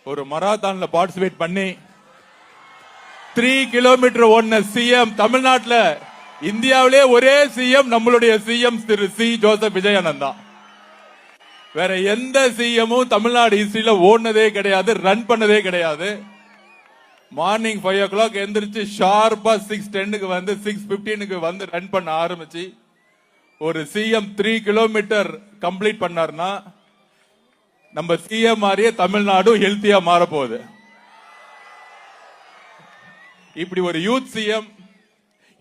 ஒரு மராத்தான்ல பார்ட்டிசிபேட் பண்ணி 3 கிலோமீட்டர் ஓடின சிஎம் தமிழ்நாட்டுல இந்தியாவிலே ஒரே சிஎம் நம்மளுடைய சிஎம் திரு சி ஜோசப் விஜயானந்தா. வேற எந்த சிஎம்மும் தமிழ்நாடு ஹிஸ்டரியில ஓடினதே கிடையாது, ரன் பண்ணதே கிடையாது. மார்னிங் 5 o'clock எந்திரிச்சு ஷார்ப்பா 6:10 வந்து 6:15 வந்து ரன் பண்ண ஆரம்பிச்சு ஒரு சிஎம் 3 கிலோமீட்டர் கம்ப்ளீட் பண்ணார்னா நம்ம சிஎம் மாதிரியே தமிழ்நாடும் ஹெல்த்தியா மாற போகுது. இப்படி ஒரு யூத் சிஎம்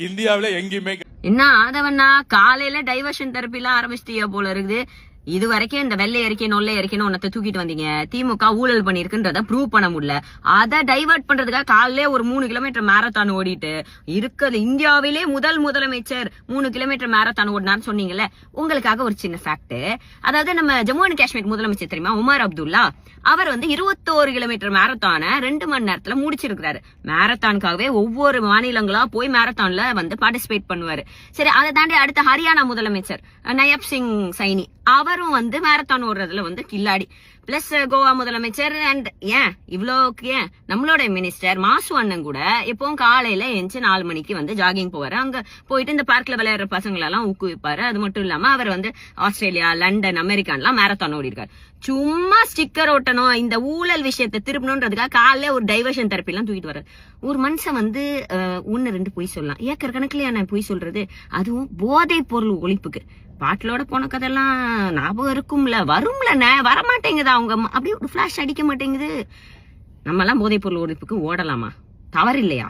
இந்தியாவில எங்கேயுமே என்ன ஆதவண்ணா காலையில டைவர்ஷன் தெரப்பி எல்லாம் ஆரம்பிச்சிட்டியா போல இருக்குது. இது வரைக்கும் இந்த வெள்ளை அறிக்கை நொல்லை அறிக்கைன்னு ஒன்னத்தை தூக்கிட்டு வந்தீங்க. திமுக ஊழல் பண்ணிருக்குன்றத ப்ரூவ் பண்ண முடியல. அதை டைவர்ட் பண்றதுக்காக காலையிலே ஒரு 3 கிலோமீட்டர் மேரத்தான் ஓடிட்டு இருக்கிறது இந்தியாவிலே முதலமைச்சர் 3 கிலோமீட்டர் மேரத்தான் ஓடினார்னு சொன்னீங்கல்ல. உங்களுக்காக ஒரு சின்ன ஃபேக்ட். அதாவது நம்ம ஜம்மு அண்ட் காஷ்மீர் முதலமைச்சர் தெரியுமா, உமர் அப்துல்லா, அவர் வந்து 21 கிலோமீட்டர் மேரத்தான 2 மணி நேரத்துல முடிச்சிருக்காரு. மேரத்தானுக்காகவே ஒவ்வொரு மாநிலங்களா போய் மேரத்தான்ல வந்து பார்ட்டிசிபேட் பண்ணுவாரு. சரி, அதை தாண்டி அடுத்த ஹரியானா முதலமைச்சர் நயப் சிங் சைனி, அவரும் வந்து மேரத்தான் ஓடுறதுல வந்து கில்லாடி. பிளஸ் கோவா முதலமைச்சர் அண்ட் இவ்வளோக்கு நம்மளோட மினிஸ்டர் மாசு அண்ணன் கூட எப்பவும் காலையில எஞ்சி 4 மணிக்கு வந்து ஜாகிங் போவாரு. அங்க போயிட்டு இந்த பார்க்ல விளையாடுற பசங்களெல்லாம் ஊக்குவிப்பாரு. அது மட்டும் இல்லாம அவர் வந்து ஆஸ்திரேலியா, லண்டன், அமெரிக்கான்லாம் மேரத்தான் ஓடி இருக்காரு. சும்மா ஸ்டிக்கர் ஓட்டணும், இந்த ஊழல் விஷயத்தை திருப்பணும்ன்றதுக்காக காலையில ஒரு டைவர்ஷன் தெரப்பி எல்லாம் தூக்கிட்டு வர்றாரு. ஒரு மனுஷன் வந்து 1-2 பொய் சொல்லலாம், ஏக்கர் கணக்குலயா பொய் சொல்றது, அதுவும் போதை பொருள் ஒழிப்புக்கு. பாட்டிலோட போன கதெல்லாம் ஞாபகம் இருக்கும்ல, வரும்ல, வரமாட்டேங்குது. அவங்க அப்படியே ஒரு பிளாஷ் அடிக்க மாட்டேங்குது. நம்ம எல்லாம் போதைப் பொருள் ஒழிப்புக்கு ஓடலாமா? தவறு இல்லையா?